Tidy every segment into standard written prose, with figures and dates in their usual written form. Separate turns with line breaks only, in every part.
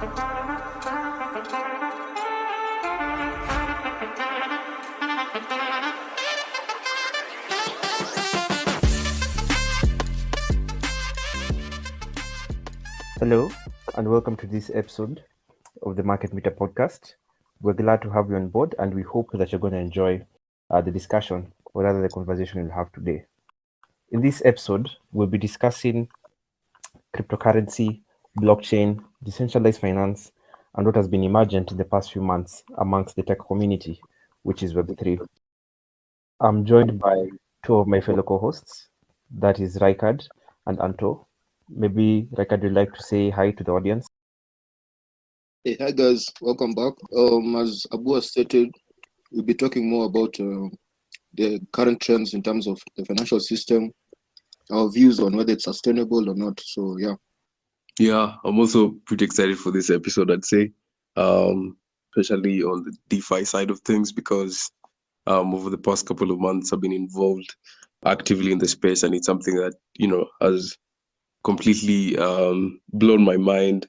Hello, and welcome to this episode of the Market Meter podcast. We're glad to have you on board, and we hope that you're going to enjoy the discussion, or rather the conversation we'll have today. In this episode, we'll be discussing cryptocurrency, blockchain, decentralized finance, and what has been emergent in the past few months amongst the tech community, which is Web3. I'm joined by two of my fellow co-hosts, that is Raikard and Anto. Maybe Raikard would like to say hi to the audience.
Hey, hi guys, welcome back. As Abu has stated, we'll be talking more about the current trends in terms of the financial system, our views on whether it's sustainable or not. So
Yeah, I'm also pretty excited for this episode, I'd say, especially on the DeFi side of things, because over the past couple of months, I've been involved actively in the space, and it's something that, has completely blown my mind,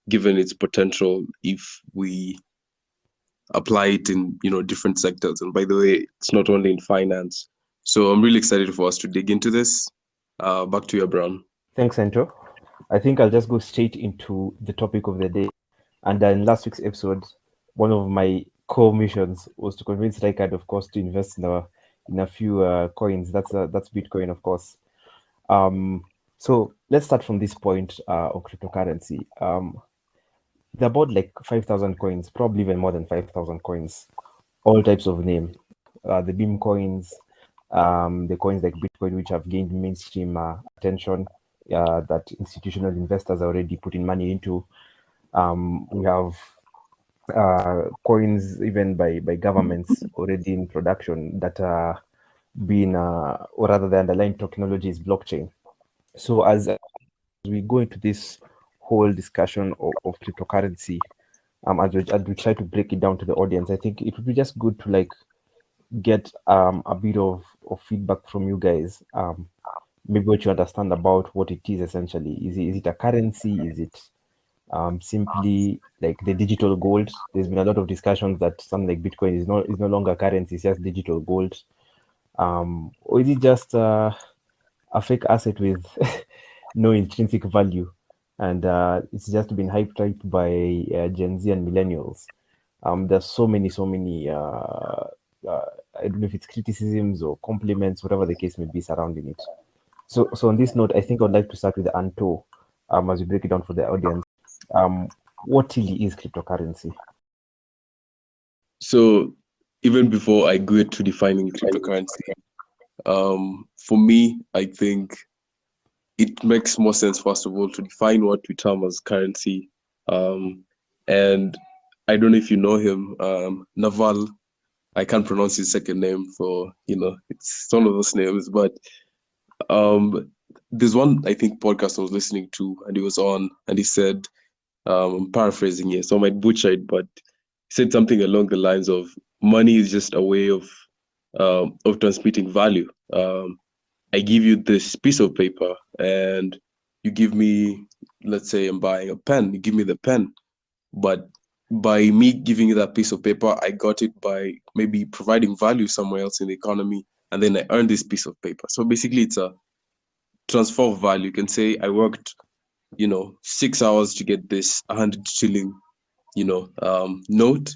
given its potential if we apply it in, different sectors. And by the way, it's not only in finance. So I'm really excited for us to dig into this. Back to you, Brown.
Thanks, Anto. I think I'll just go straight into the topic of the day. And in last week's episode, one of my core missions was to convince Raikard, of course, to invest in a few coins. That's Bitcoin, of course. So let's start from this point of cryptocurrency. There are about like 5,000 coins, probably even more than 5,000 coins, all types of name. The beam coins, the coins like Bitcoin, which have gained mainstream attention, that institutional investors are already putting money into. We have coins even by governments already in production that are being, or rather the underlying technology is blockchain. So as we go into this whole discussion of cryptocurrency, as we try to break it down to the audience, I think it would be just good to like get a bit of feedback from you guys. Maybe what you understand about what it is essentially. Is it a currency? Is it simply like the digital gold? There's been a lot of discussions that something like Bitcoin is no longer a currency, it's just digital gold. Or is it just a fake asset with no intrinsic value, and it's just been hyped by Gen Z and millennials? There's so many I don't know if it's criticisms or compliments, whatever the case may be surrounding it. So on this note, I think I'd like to start with Anto, as we break it down for the audience. What really is cryptocurrency?
So even before I go to defining cryptocurrency, for me, I think it makes more sense, first of all, to define what we term as currency. And I don't know if you know him, Naval. I can't pronounce his second name, so it's one of those names. But there's one, I think, podcast I was listening to, and he was on, and he said, I'm paraphrasing here, so I might butcher it, but he said something along the lines of, money is just a way of transmitting value. I give you this piece of paper, and you give me, let's say I'm buying a pen, you give me the pen, but by me giving you that piece of paper, I got it by maybe providing value somewhere else in the economy, and then I earned this piece of paper. So basically, it's a transfer of value. You can say I worked, 6 hours to get this 100 shilling, note,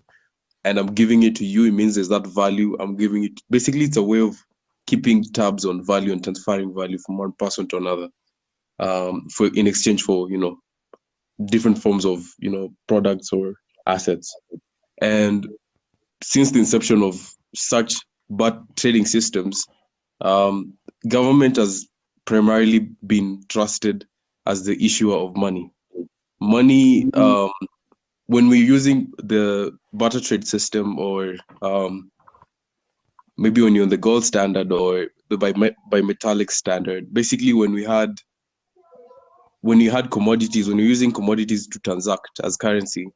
and I'm giving it to you. It means there's that value. I'm giving it. Basically, it's a way of keeping tabs on value and transferring value from one person to another, in exchange for different forms of products or assets. And since the inception of such trading systems, government has primarily been trusted as the issuer of money. Money, when we're using the barter trade system, or maybe when you're on the gold standard or the bimetallic standard, basically when you had commodities, when you're using commodities to transact as currency,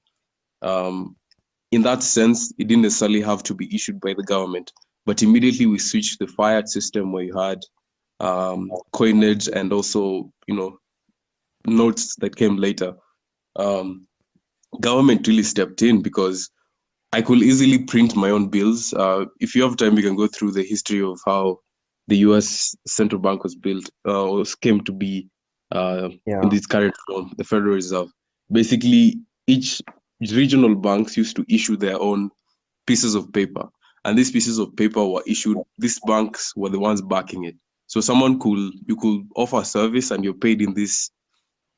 in that sense, it didn't necessarily have to be issued by the government. But immediately we switched to the fiat system, where you had coinage and also, notes that came later. government really stepped in because I could easily print my own bills. If you have time, we can go through the history of how the U.S. central bank was built or came to be in
Yeah.
this current form, the Federal Reserve. Basically, each regional banks used to issue their own pieces of paper, and these pieces of paper were issued. These banks were the ones backing it. So you could offer a service, and you're paid in this.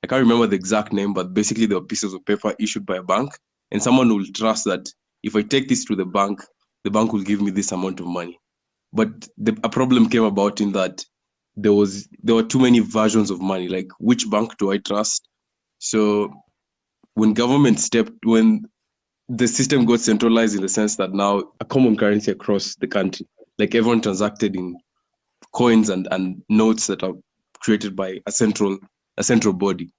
I can't remember the exact name, but basically there were pieces of paper issued by a bank, and someone will trust that if I take this to the bank will give me this amount of money. But a problem came about in that there were too many versions of money. Like, which bank do I trust? So when when the system got centralized in the sense that now a common currency across the country, like everyone transacted in coins and notes that are created by a central body.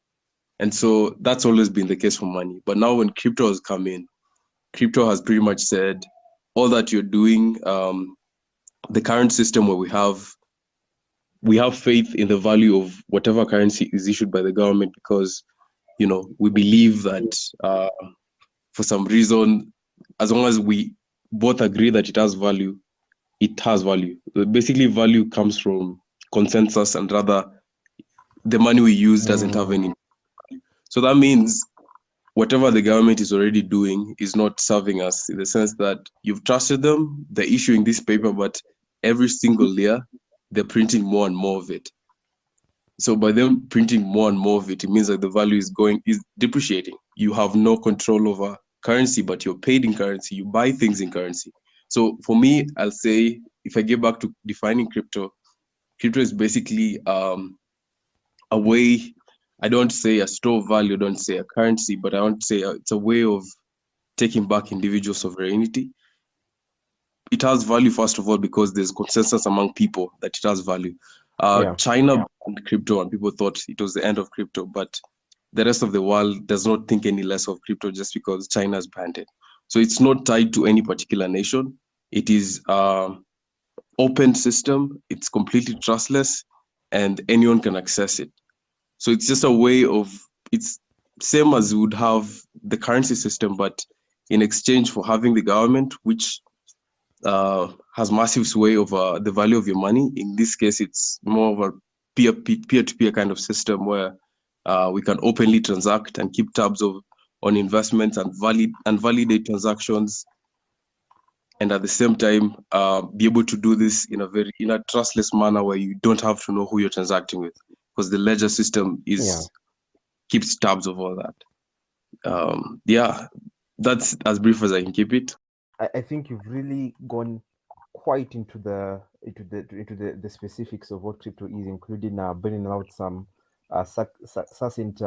And so that's always been the case for money. But now when crypto has come in, crypto has pretty much said all that you're doing, the current system where we have faith in the value of whatever currency is issued by the government because, we believe that for some reason, as long as we both agree that it has value, it has value. Basically, value comes from consensus, and rather the money we use doesn't have any. So that means whatever the government is already doing is not serving us in the sense that you've trusted them, they're issuing this paper, but every single year they're printing more and more of it. So by them printing more and more of it, it means that the value is depreciating. You have no control over currency, but you're paid in currency. You buy things in currency. So for me, I'll say, if I get back to defining crypto is basically a way. I don't say a store of value, I don't say a currency, but I want to say it's a way of taking back individual sovereignty. It has value, first of all, because there's consensus among people that it has value. China banned crypto and people thought it was the end of crypto, but the rest of the world does not think any less of crypto just because China's banned it. So it's not tied to any particular nation. It is open system, it's completely trustless, and anyone can access it. So it's just a way of, it's same as you would have the currency system, but in exchange for having the government, which has massive sway over the value of your money. In this case, it's more of a peer-to-peer kind of system where we can openly transact and keep tabs on investments and validate transactions, and at the same time be able to do this in a trustless manner where you don't have to know who you're transacting with, because the ledger system keeps tabs of all that. That's as brief as I can keep it.
I think you've really gone quite into the specifics of what crypto is, including bringing out some succinct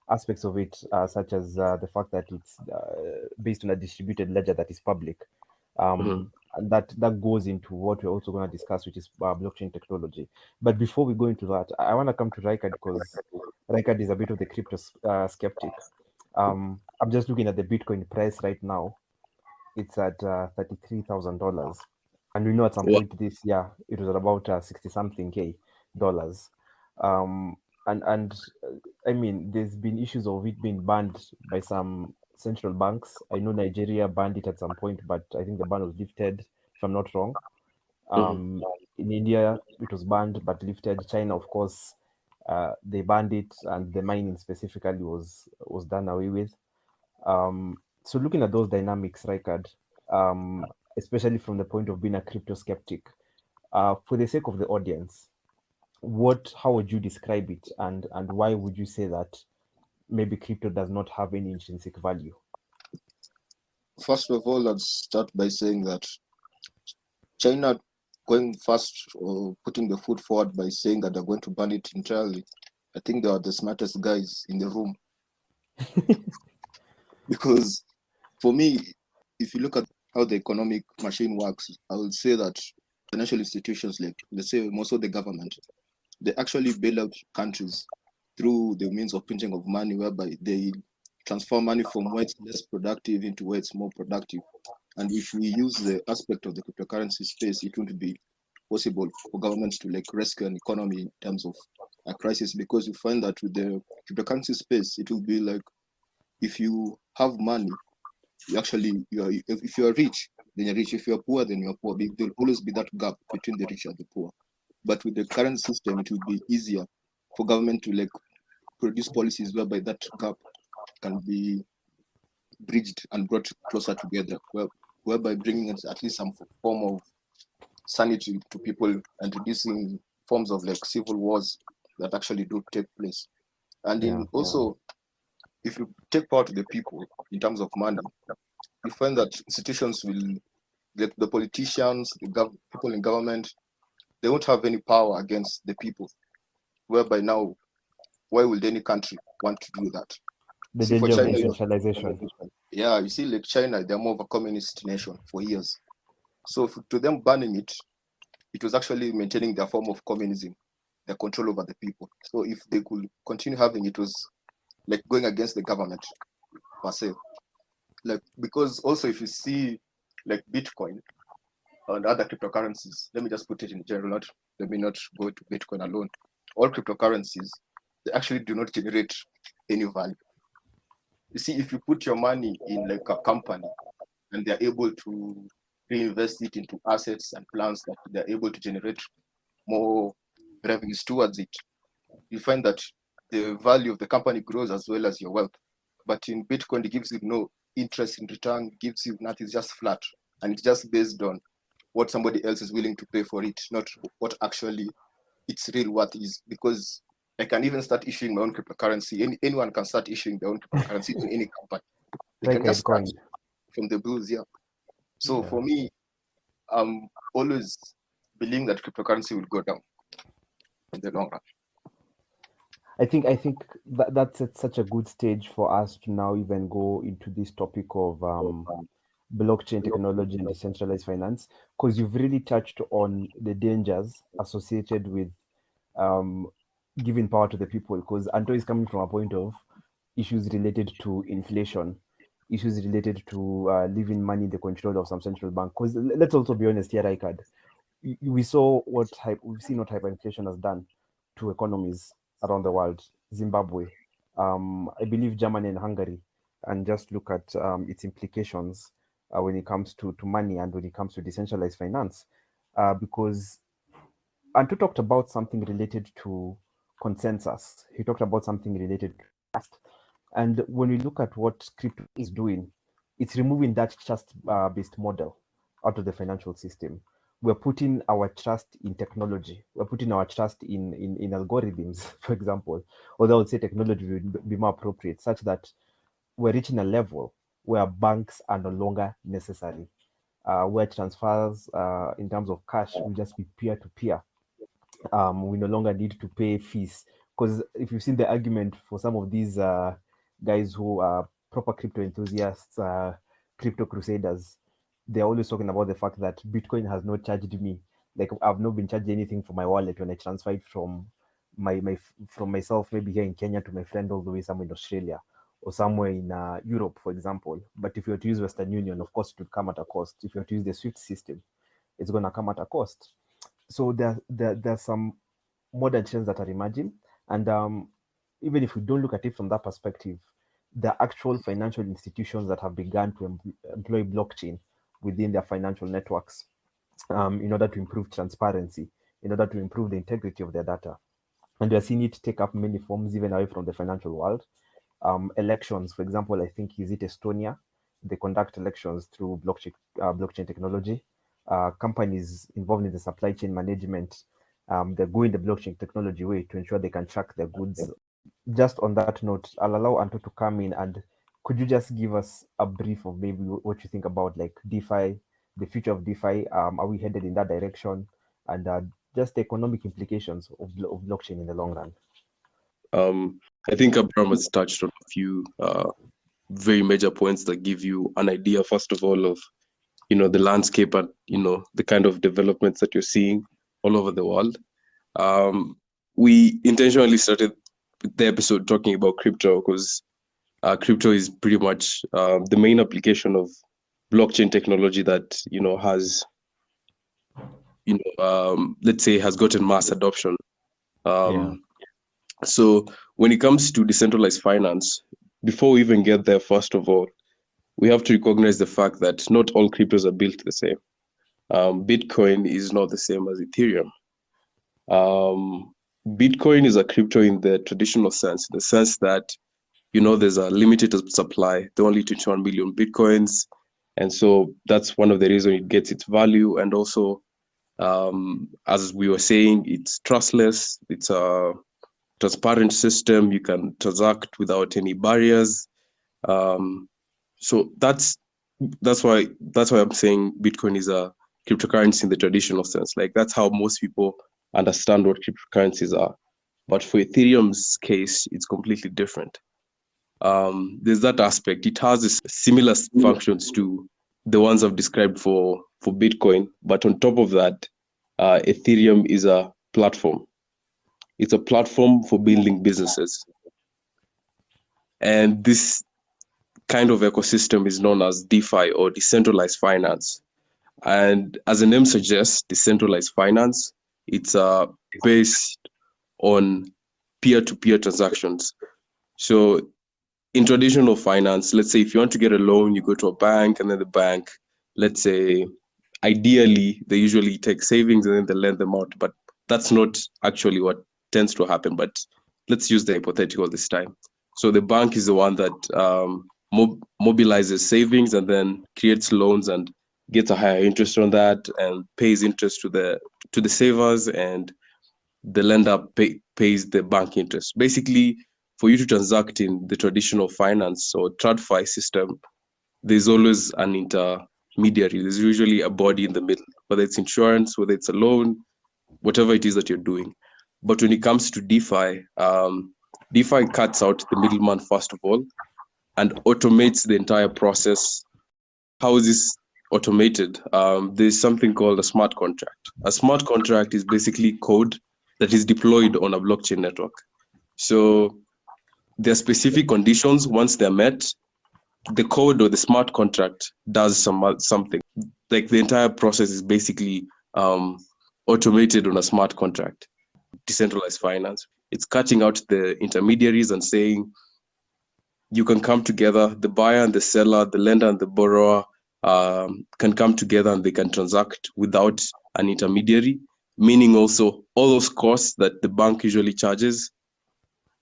aspects of it, such as the fact that it's based on a distributed ledger that is public. And that goes into what we're also going to discuss, which is blockchain technology. But before we go into that, I want to come to Raikard, because Raikard is a bit of the crypto skeptic. I'm just looking at the Bitcoin price right now. It's at $33,000, and we know at some point this year it was at about 60 something K dollars. And I mean, there's been issues of it being banned by some central banks. I know Nigeria banned it at some point, but I think the ban was lifted, if I'm not wrong. In India, it was banned but lifted. China, of course, they banned it, and the mining specifically was done away with. So looking at those dynamics, Raikard, especially from the point of being a crypto skeptic, for the sake of the audience, how would you describe it, and why would you say that maybe crypto does not have any intrinsic value?
First of all, let's start by saying that China going first or putting the foot forward by saying that they're going to ban it entirely, I think they are the smartest guys in the room. Because for me, if you look at how the economic machine works, I would say that financial institutions, like let's say most of the government, they actually bail out countries through the means of printing of money, whereby they transfer money from where it's less productive into where it's more productive. And if we use the aspect of the cryptocurrency space, it won't be possible for governments to like rescue an economy in terms of a crisis, because you find that with the cryptocurrency space, it will be like if you have money, if you are rich, then you're rich. If you're poor, then you're poor. There'll always be that gap between the rich and the poor. But with the current system, it will be easier for government to like produce policies whereby that gap can be bridged and brought closer together, whereby bringing at least some form of sanity to people and reducing forms of like civil wars that actually do take place. And also, if you take power to the people in terms of money, you find that institutions will, the politicians, people in government, they won't have any power against the people. Whereby now, why would any country want to do that?
The
See, for
danger of
China,
decentralization.
yeah, you see, like China, they're more of a communist nation for years. So to them banning it, it was actually maintaining their form of communism, their control over the people. So if they could continue having it, was like going against the government per se. Like, because also if you see like Bitcoin and other cryptocurrencies, let me just put it in general, let me not go to Bitcoin alone. All cryptocurrencies, they actually do not generate any value. You see, if you put your money in like a company and they're able to reinvest it into assets and plans that they're able to generate more revenues towards it, you find that the value of the company grows as well as your wealth. But in Bitcoin, it gives you no interest in return, gives you nothing, it's just flat. And it's just based on what somebody else is willing to pay for it, not what actually its real worth is. Because I can even start issuing my own cryptocurrency. Anyone can start issuing their own cryptocurrency in any company. They can just start from the blues, yeah. So for me, I'm always believing that cryptocurrency will go down in the long run.
I think that's at such a good stage for us to now even go into this topic of blockchain technology and decentralized finance, because you've really touched on the dangers associated with giving power to the people. Because Anto is coming from a point of issues related to inflation, issues related to leaving money in the control of some central bank. Because let's also be honest here, Rikard, we've seen what hyperinflation has done to economies around the world. Zimbabwe, I believe Germany and Hungary, and just look at its implications when it comes to money and when it comes to decentralized finance. Because Anto talked about something related to consensus. He talked about something related to trust. And when we look at what crypto is doing, it's removing that trust-based model out of the financial system. We're putting our trust in technology. We're putting our trust in algorithms, for example. Although I would say technology would be more appropriate, such that we're reaching a level where banks are no longer necessary, where transfers in terms of cash will just be peer-to-peer. We no longer need to pay fees. Because if you've seen the argument for some of these guys who are proper crypto enthusiasts, crypto crusaders, they're always talking about the fact that Bitcoin has not charged me. Like, I've not been charged anything for my wallet when I transferred from from myself, maybe here in Kenya, to my friend all the way somewhere in Australia or somewhere in Europe, for example. But if you were to use Western Union, of course, it would come at a cost. If you were to use the SWIFT system, it's going to come at a cost. So there's some modern trends that are emerging, and even if we don't look at it from that perspective, the actual financial institutions that have begun to employ blockchain within their financial networks in order to improve transparency, in order to improve the integrity of their data. And we are seeing it take up many forms even away from the financial world. Elections, for example, I think, is it Estonia? They conduct elections through blockchain technology. Companies involved in the supply chain management, they're going the blockchain technology way to ensure they can track their goods. Just on that note, I'll allow Anto to come in, and could you just give us a brief of maybe what you think about like DeFi, the future of DeFi? Are we headed in that direction? And just the economic implications of blockchain in the long run.
I think Abraham has touched on a few very major points that give you an idea, first of all, of the landscape and the kind of developments that you're seeing all over the world. We intentionally started the episode talking about crypto because crypto is pretty much the main application of blockchain technology that has let's say has gotten mass adoption. So when it comes to decentralized finance, before we even get there, first of all, we have to recognize the fact that not all cryptos are built the same. Bitcoin is not the same as Ethereum. Bitcoin is a crypto in the traditional sense, in the sense that, there's a limited supply. There are only 21 million Bitcoins. And so that's one of the reasons it gets its value. And also, as we were saying, it's trustless. It's a transparent system. You can transact without any barriers. So that's why I'm saying Bitcoin is a cryptocurrency in the traditional sense. Like, that's how most people understand what cryptocurrencies are. But for Ethereum's case, it's completely different. There's that aspect. It has similar functions to the ones I've described for Bitcoin, but on top of that, Ethereum is a platform. It's a platform for building businesses. And this kind of ecosystem is known as DeFi, or decentralized finance. And as the name suggests, decentralized finance, it's based on peer-to-peer transactions. So in traditional finance, let's say if you want to get a loan, you go to a bank, and then the bank, let's say, ideally, they usually take savings and then they lend them out. But that's not actually what tends to happen. But let's use the hypothetical this time. So the bank is the one that mobilizes savings and then creates loans and gets a higher interest on that and pays interest to the savers, and the lender pays the bank interest. Basically, for you to transact in the traditional finance or TradFi system, there's always an intermediary. There's usually a body in the middle, whether it's insurance, whether it's a loan, whatever it is that you're doing. But when it comes to DeFi, DeFi cuts out the middleman, first of all, and automates the entire process. How is this automated? There's something called a smart contract. A smart contract is basically code that is deployed on a blockchain network. So there are specific conditions. Once they're met, the code or the smart contract does something. Like, the entire process is basically automated on a smart contract. Decentralized finance, it's cutting out the intermediaries and saying you can come together, the buyer and the seller, the lender and the borrower can come together and they can transact without an intermediary, meaning also all those costs that the bank usually charges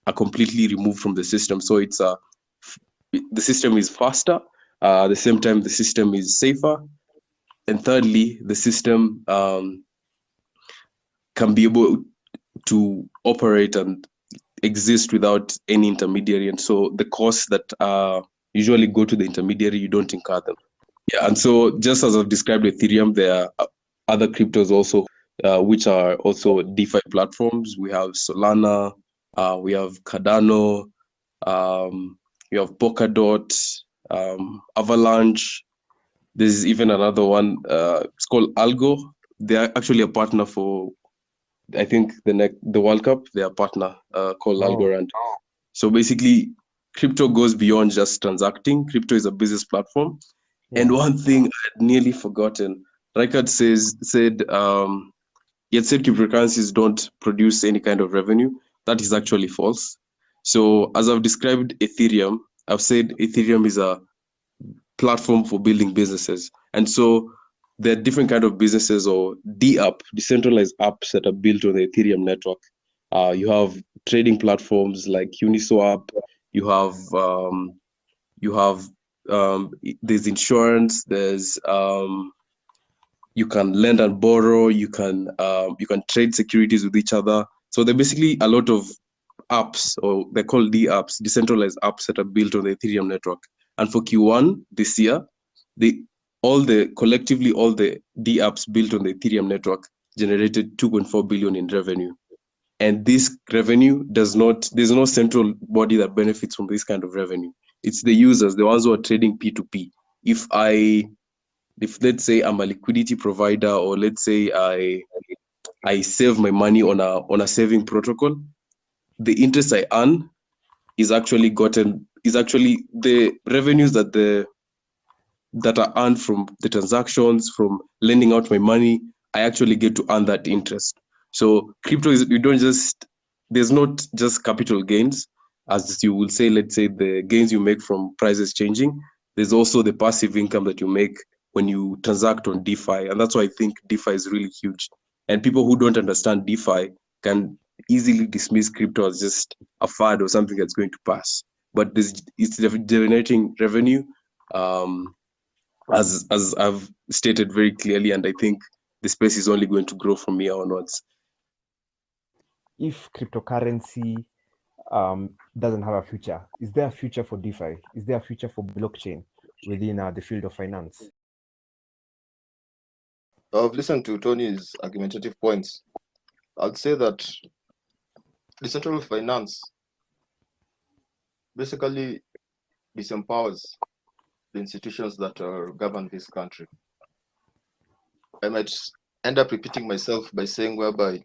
are completely removed from the system. So the system is faster. At the same time, the system is safer. And thirdly, the system can be able to operate and exist without any intermediary. And so the costs that usually go to the intermediary, you don't incur them. Yeah, and so just as I've described Ethereum, there are other cryptos also, which are also DeFi platforms. We have Solana, we have Cardano, we have Polkadot, Avalanche. There's even another one, it's called Algo. They're actually a partner for, I think, the World Cup. They're a partner called Algorand. So basically, crypto goes beyond just transacting. Crypto is a business platform. Yeah. And one thing I had nearly forgotten, Rikard said cryptocurrencies don't produce any kind of revenue. That is actually false. So as I've described Ethereum, I've said Ethereum is a platform for building businesses. And so there are different kind of businesses, or decentralized apps that are built on the Ethereum network. You have trading platforms like Uniswap. There's insurance. There's you can lend and borrow. You can trade securities with each other. So there are basically a lot of apps, or they're called D-apps, decentralized apps that are built on the Ethereum network. And for Q1 this year, all the D-apps built on the Ethereum network generated 2.4 billion in revenue. And this revenue there's no central body that benefits from this kind of revenue. It's the users, the ones who are trading P2P. If let's say I'm a liquidity provider, or let's say I save my money on a saving protocol, the interest I earn is actually the revenues that are earned from the transactions, from lending out my money. I actually get to earn that interest. So crypto there's not just capital gains. as you will say, let's say the gains you make from prices changing, there's also the passive income that you make when you transact on DeFi. And that's why I think DeFi is really huge. And people who don't understand DeFi can easily dismiss crypto as just a fad or something that's going to pass. But it's generating revenue, as I've stated very clearly, and I think the space is only going to grow from here onwards.
If cryptocurrency doesn't have a future, is there a future for DeFi? Is there a future for blockchain within the field of finance?
I've listened to Tony's argumentative points. I'd say that decentralized finance basically disempowers the institutions that govern this country. I might end up repeating myself by saying whereby,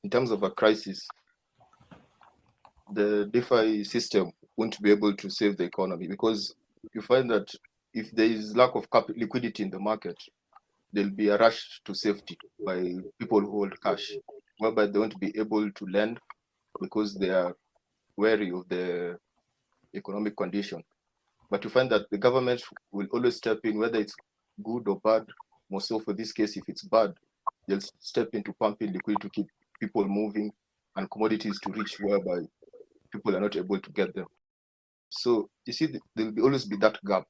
in terms of a crisis, the DeFi system won't be able to save the economy, because you find that if there is lack of liquidity in the market, there'll be a rush to safety by people who hold cash, whereby they won't be able to lend because they are wary of the economic condition. But you find that the government will always step in, whether it's good or bad. More so for this case, if it's bad, they'll step in to pump in liquidity to keep people moving and commodities to reach whereby people are not able to get them. So you see, there'll always be that gap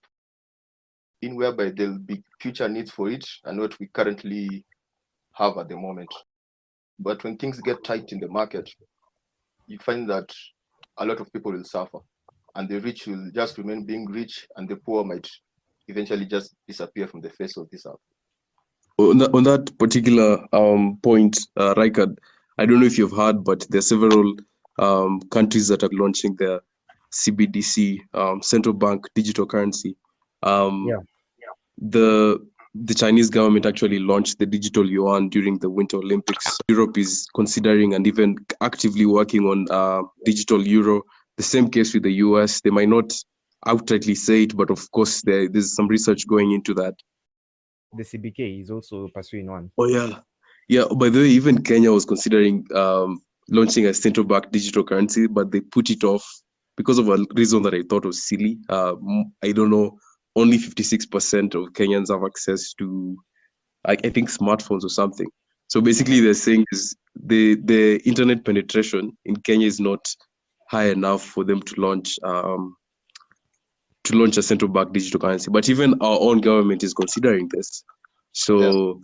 in whereby there'll be future needs for it and what we currently have at the moment. But when things get tight in the market, you find that a lot of people will suffer, and the rich will just remain being rich, and the poor might eventually just disappear from the face of this earth.
On that particular point, Raikad, I don't know if you've heard, but there are several countries that are launching their CBDC, central bank digital currency. The Chinese government actually launched the digital yuan during the Winter Olympics. Europe is considering and even actively working on digital euro. The same case with the US. They might not outrightly say it, but of course there's some research going into that.
The CBK is also pursuing one.
Oh yeah. Yeah, by the way, even Kenya was considering launching a central bank digital currency, but they put it off because of a reason that I thought was silly. I don't know, only 56% of Kenyans have access to, I think, smartphones or something. So basically they're saying is the internet penetration in Kenya is not high enough for them to launch a central bank digital currency. But even our own government is considering this. So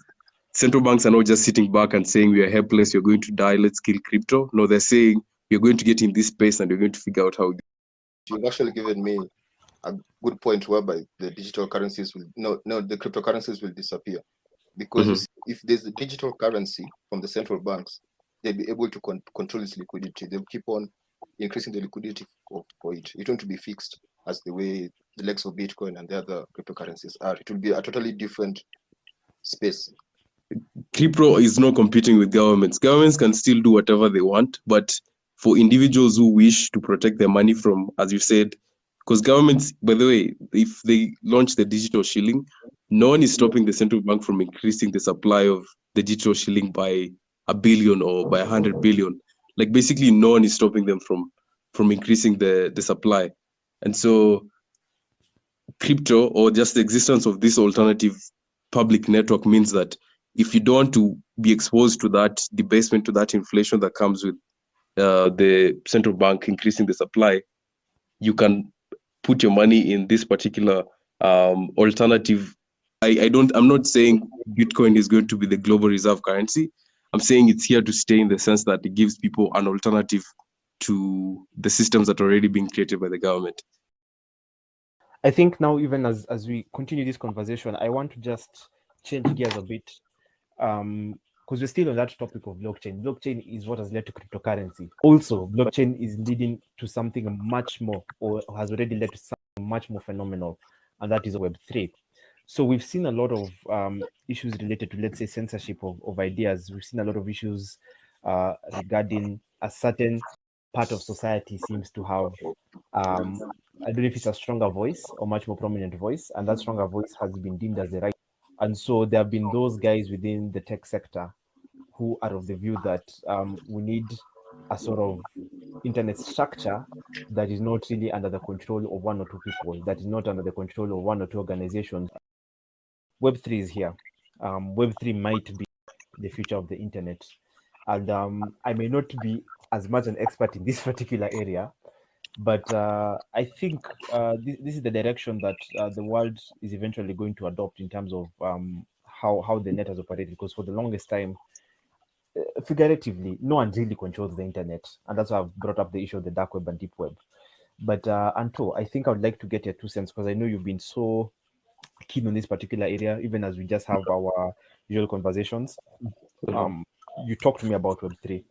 central banks are not just sitting back and saying we are helpless, you're going to die, let's kill crypto. No, they're saying you're going to get in this space and you're going to figure out how.
You've actually given me a good point whereby the digital currencies will the cryptocurrencies will disappear, because you see, if there's a digital currency from the central banks, they'll be able to control its liquidity. They'll keep on increasing the liquidity for it. It won't be fixed as the way the likes of Bitcoin and the other cryptocurrencies are. It will be a totally different space.
Crypto is not competing with governments. Governments can still do whatever they want, but for individuals who wish to protect their money from, as you said, because governments, by the way, if they launch the digital shilling, no one is stopping the central bank from increasing the supply of the digital shilling by 1 billion or by 100 billion. Like basically no one is stopping them from increasing the supply. And so crypto, or just the existence of this alternative public network, means that if you don't want to be exposed to that debasement, to that inflation that comes with the central bank increasing the supply, you can put your money in this particular alternative. I'm not saying Bitcoin is going to be the global reserve currency. I'm saying it's here to stay in the sense that it gives people an alternative to the systems that are already being created by the government.
I think now, even as we continue this conversation, I want to just change gears a bit, because we're still on that topic of blockchain. Blockchain is what has led to cryptocurrency. Also, blockchain is leading to something much more, or has already led to something much more phenomenal, and that is Web3. So we've seen a lot of issues related to, let's say, censorship of ideas. We've seen a lot of issues regarding a certain part of society seems to have, I don't know if it's a stronger voice or much more prominent voice, and that stronger voice has been deemed as the right. And so there have been those guys within the tech sector who are of the view that we need a sort of internet structure that is not really under the control of one or two people, that is not under the control of one or two organizations. Web3 is here. Web3 might be the future of the internet. And I may not be as much an expert in this particular area, but I think this is the direction that the world is eventually going to adopt in terms of how the net has operated. Because for the longest time, figuratively, no one really controls the internet, and that's why I've brought up the issue of the dark web and deep web. But Anto, I think I would like to get your 2 cents, because I know you've been so keen on this particular area, even as we just have our usual conversations. You talked to me about Web3.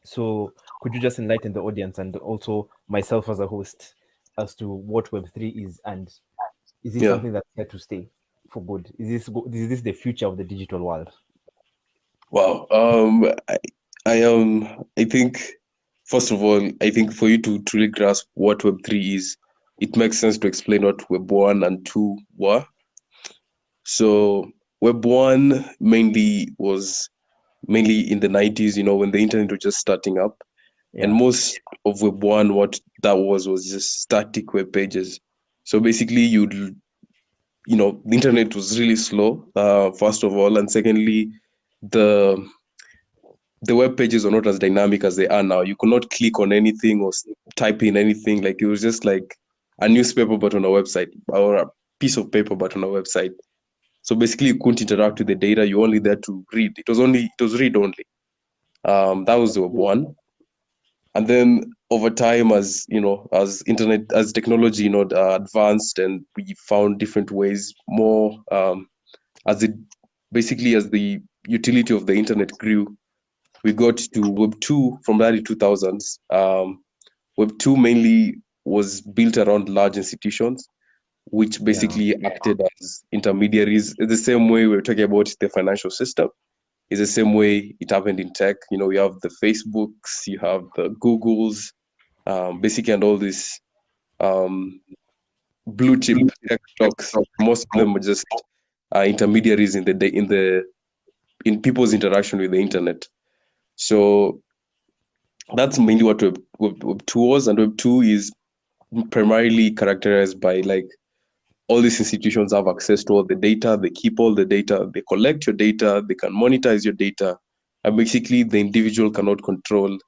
So could you just enlighten the audience and also myself as a host as to what Web3 is, and is this something that's here to stay for good? Is this the future of the digital world?
Wow. I think, first of all, I think for you to truly grasp what Web3 is, it makes sense to explain what Web 1 and 2 were. So Web 1 was mainly in the 90s, when the internet was just starting up. And most of Web 1, what that was just static web pages. So basically the internet was really slow, first of all. And secondly, the web pages are not as dynamic as they are now. You could not click on anything or type in anything. Like, it was just like a newspaper but on a website, or a piece of paper but on a website. So basically you couldn't interact with the data. You're only there to read. It was read only. That was Web 1. And then over time, as technology advanced, and we found different ways, more as the utility of the internet grew, we got to Web 2 from the early 2000s. Web 2 mainly was built around large institutions, which basically acted as intermediaries. The same way we're talking about the financial system is the same way it happened in tech. You have the Facebooks, you have the Googles, basically, and all these blue chip tech stocks. Most of them are just intermediaries in people's interaction with the internet. So that's mainly what Web 2 was, and Web 2 is primarily characterized by, like, all these institutions have access to all the data, they keep all the data, they collect your data, they can monetize your data, and basically the individual cannot control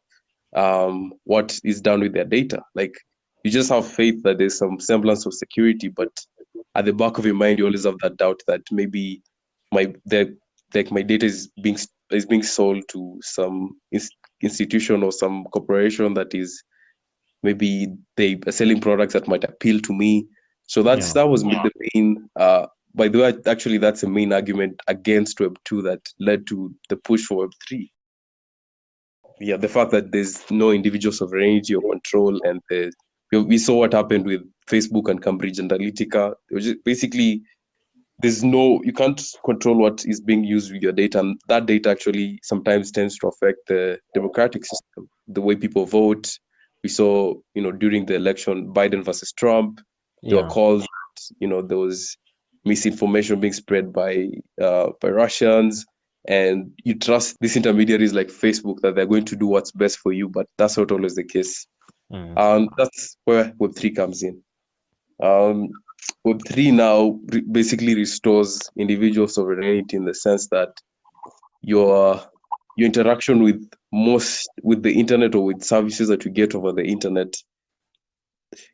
what is done with their data. Like, you just have faith that there's some semblance of security, but at the back of your mind, you always have that doubt that maybe my data is being sold to some institution or some corporation that is, maybe they are selling products that might appeal to me. So that was the main. By the way, actually, that's the main argument against Web 2 that led to the push for Web 3. Yeah, the fact that there's no individual sovereignty or control, and we saw what happened with Facebook and Cambridge Analytica. It was just basically, you can't control what is being used with your data, and that data actually sometimes tends to affect the democratic system, the way people vote. We saw, during the election, Biden versus Trump, there were calls, there was misinformation being spread by Russians, and you trust these intermediaries like Facebook that they're going to do what's best for you, but that's not always the case. And that's where Web3 comes in. Web3 now basically restores individual sovereignty, in the sense that your interaction with the internet, or with services that you get over the internet.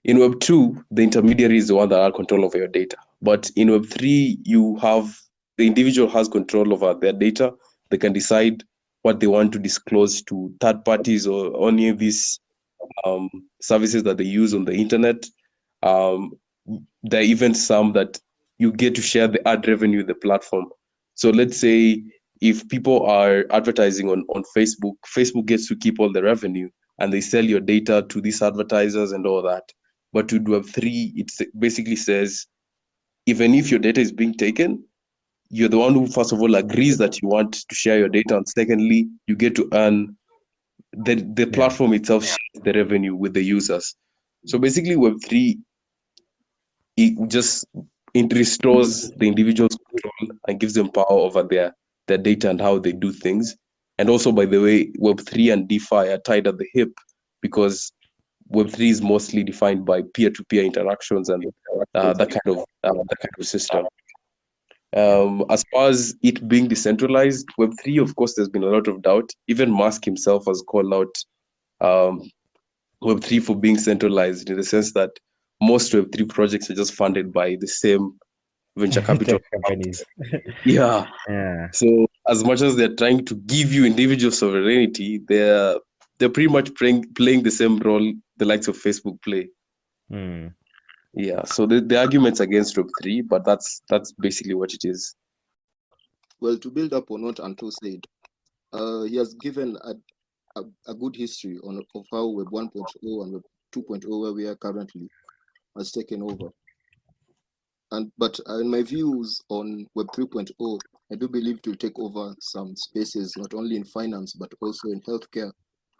In Web 2, the intermediary is the one that has control over your data. But in Web 3, the individual has control over their data. They can decide what they want to disclose to third parties, or any of these services that they use on the internet. There are even some that you get to share the ad revenue with the platform. So let's say if people are advertising on Facebook, Facebook gets to keep all the revenue, and they sell your data to these advertisers and all that. But with Web3, it basically says, even if your data is being taken, you're the one who, first of all, agrees that you want to share your data, and secondly, you get to earn the platform itself shares the revenue with the users. So basically, Web3, it restores the individual's control and gives them power over their data and how they do things. And also, by the way, Web3 and DeFi are tied at the hip, because Web3 is mostly defined by peer-to-peer interactions and that kind of system. As far as it being decentralized, Web3, of course, there's been a lot of doubt. Even Musk himself has called out Web3 for being centralized, in the sense that most Web3 projects are just funded by the same venture capital
companies.
Yeah.
Yeah.
So as much as they're trying to give you individual sovereignty, they're pretty much playing the same role the likes of Facebook play. Yeah. So the arguments against Web3, but that's basically what it is.
Well, to build up on what Anto said, he has given a good history of how Web 1.0 and Web 2.0, where we are currently, has taken over. But in my views on Web 3.0, I do believe it will take over some spaces, not only in finance, but also in healthcare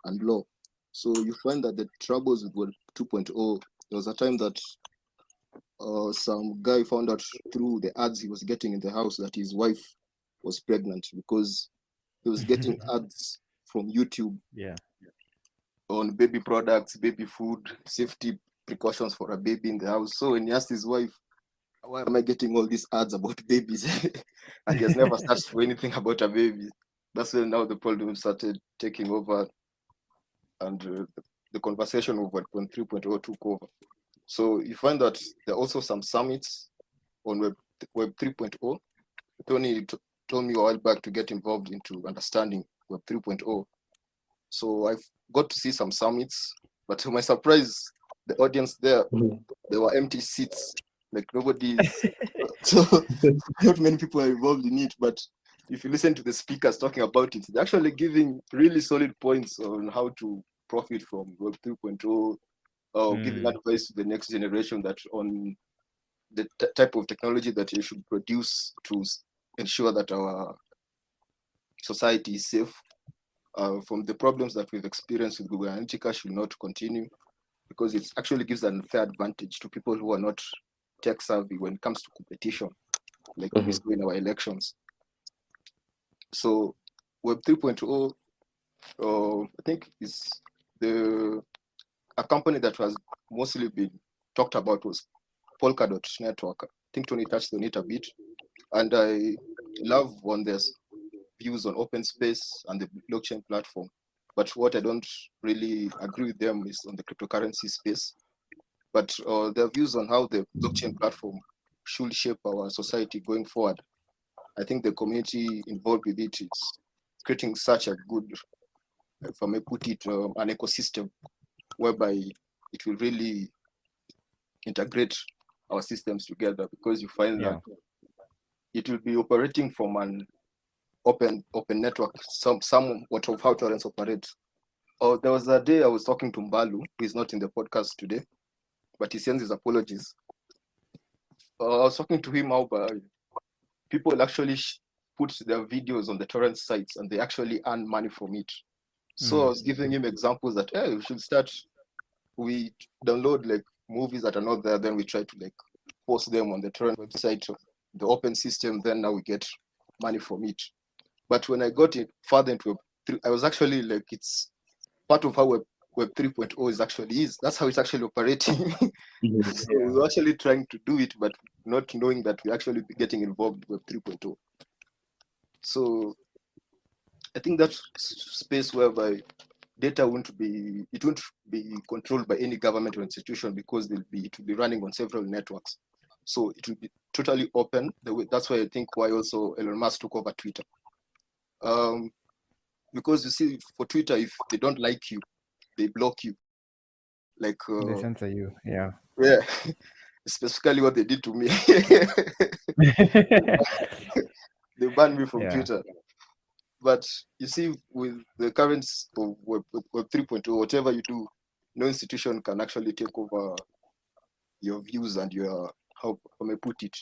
and law. So you find that the troubles with Web 2.0, there was a time that some guy found out through the ads he was getting in the house that his wife was pregnant, because he was getting ads from YouTube on baby products, baby food, safety precautions for a baby in the house. So when he asked his wife, why am I getting all these ads about babies? And he has never searched for anything about a baby. That's when now the problem started taking over, and the conversation of Web 3.0 took over. So you find that there are also some summits on Web 3.0. Tony told me a while back to get involved into understanding Web 3.0. So I've got to see some summits, but to my surprise, the audience there were empty seats. Like nobody's, so not many people are involved in it. But if you listen to the speakers talking about it, they're actually giving really solid points on how to profit from Web 3.0, or giving advice to the next generation that on the type of technology that you should produce to ensure that our society is safe from the problems that we've experienced with Google Analytica should not continue, because it actually gives an unfair advantage to people who are not tech savvy when it comes to competition, like we saw in our elections. So Web 3.0, I think is a company that has mostly been talked about was Polkadot Network. I think Tony touched on it a bit, and I love on their views on open space and the blockchain platform. But what I don't really agree with them is on the cryptocurrency space. But their views on how the blockchain platform should shape our society going forward, I think the community involved with it is creating such a good, if I may put it, an ecosystem whereby it will really integrate our systems together, because you find that it will be operating from an open network, somewhat of how torrents operate. There was a day I was talking to Mbalu, who is not in the podcast today, but he sends his apologies. I was talking to him how people actually put their videos on the torrent sites and they actually earn money from it. So I was giving him examples that, hey, we should start, we download like movies that are not there, then we try to like post them on the torrent website, the open system, then now we get money from it. But when I got it further into Web 3, I was actually like, it's part of how Web 3.0 is. That's how it's actually operating. So we're actually trying to do it, but not knowing that we're actually getting involved with Web 3.0. So I think that space whereby data won't be controlled by any government or institution, because it will be running on several networks. So it will be totally open. That's why I think why also Elon Musk took over Twitter. Because you see, for Twitter, if they don't like you, they block you. Like
They censor you,
yeah. Specifically what they did to me. They banned me from Twitter. But you see, with the currents of Web 3.0, whatever you do, no institution can actually take over your views and your, how I may put it,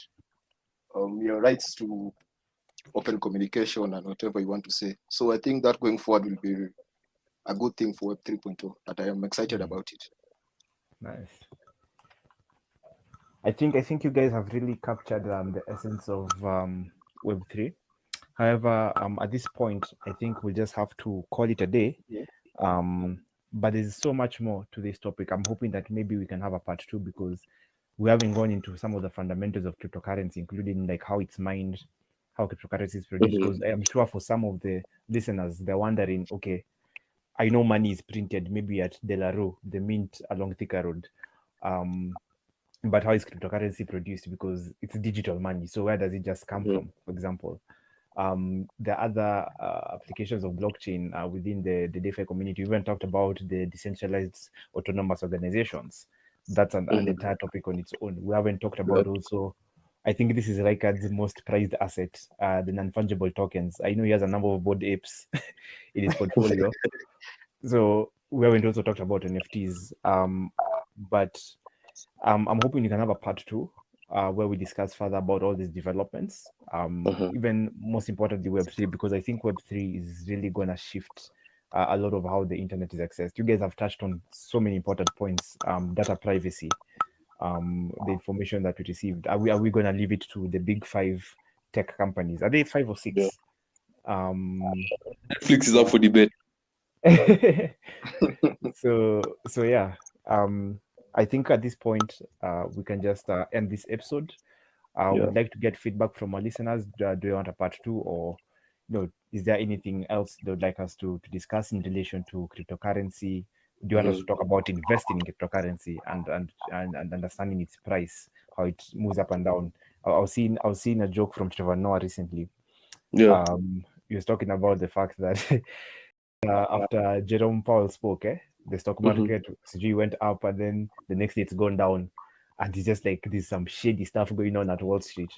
your rights to open communication and whatever you want to say. So I think that going forward will be a good thing for Web 3.0, and I am excited about it.
Nice. I think you guys have really captured the essence of Web3. However, at this point, I think we'll just have to call it a day. But there's so much more to this topic. I'm hoping that maybe we can have a part 2, because we haven't gone into some of the fundamentals of cryptocurrency, including like how it's mined, how cryptocurrency is produced. Because I'm sure for some of the listeners, they're wondering, okay, I know money is printed maybe at De La Rue, the mint along Thika Road. But how is cryptocurrency produced? Because it's digital money. So where does it just come from, for example? The other applications of blockchain within the DeFi community. We even talked about the decentralized autonomous organizations. That's an entire topic on its own. We haven't talked about also, I think this is Rikard's most prized asset, the non-fungible tokens. I know he has a number of board apes in his portfolio. So we haven't also talked about NFTs. But I'm hoping you can have a part 2 where we discuss further about all these developments. Even most importantly, Web3, because I think Web3 is really going to shift a lot of how the internet is accessed. You guys have touched on so many important points. Data privacy, the information that we received. Are we going to leave it to the big 5 tech companies? Are they 5 or 6?
Yeah. Netflix is up for debate.
So yeah. I think at this point, we can just end this episode. Would like to get feedback from our listeners. Do you want a part 2, or is there anything else they would like us to discuss in relation to cryptocurrency? Do you want us to talk about investing in cryptocurrency and understanding its price, how it moves up and down? I was seeing a joke from Trevor Noah recently. He was talking about the fact that after Jerome Powell spoke, the stock market went up, and then the next day it's gone down, and it's just like there's some shady stuff going on at Wall Street.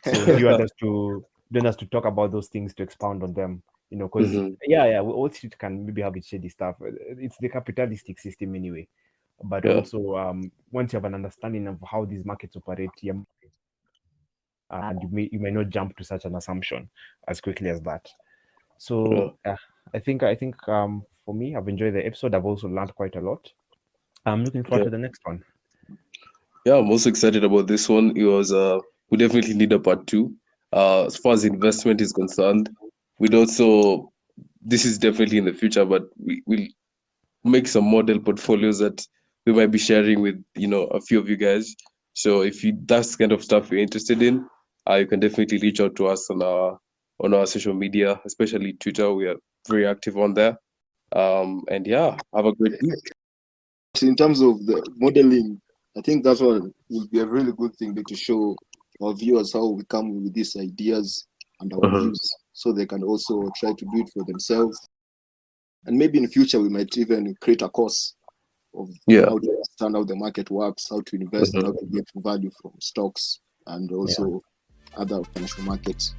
So do you want us to talk about those things, to expound on them? Because Wall Street can maybe have its shady stuff. It's the capitalistic system anyway. But also, once you have an understanding of how these markets operate, and you may not jump to such an assumption as quickly as that. So I think for me, I've enjoyed the episode. I've also learned quite a lot. I'm looking forward to the next one.
Yeah, I'm also excited about this one. It was we definitely need a part 2. As far as investment is concerned, this is definitely in the future, but we'll make some model portfolios that we might be sharing with a few of you guys. So if that's kind of stuff you're interested in, you can definitely reach out to us on our social media, especially Twitter. We are very active on there. And have a great week.
In terms of the modeling, I think that's what will be a really good thing to show our viewers how we come with these ideas and our views, so they can also try to do it for themselves. And maybe in the future, we might even create a course of how to understand how the market works, how to invest, how to get value from stocks, and also other financial markets.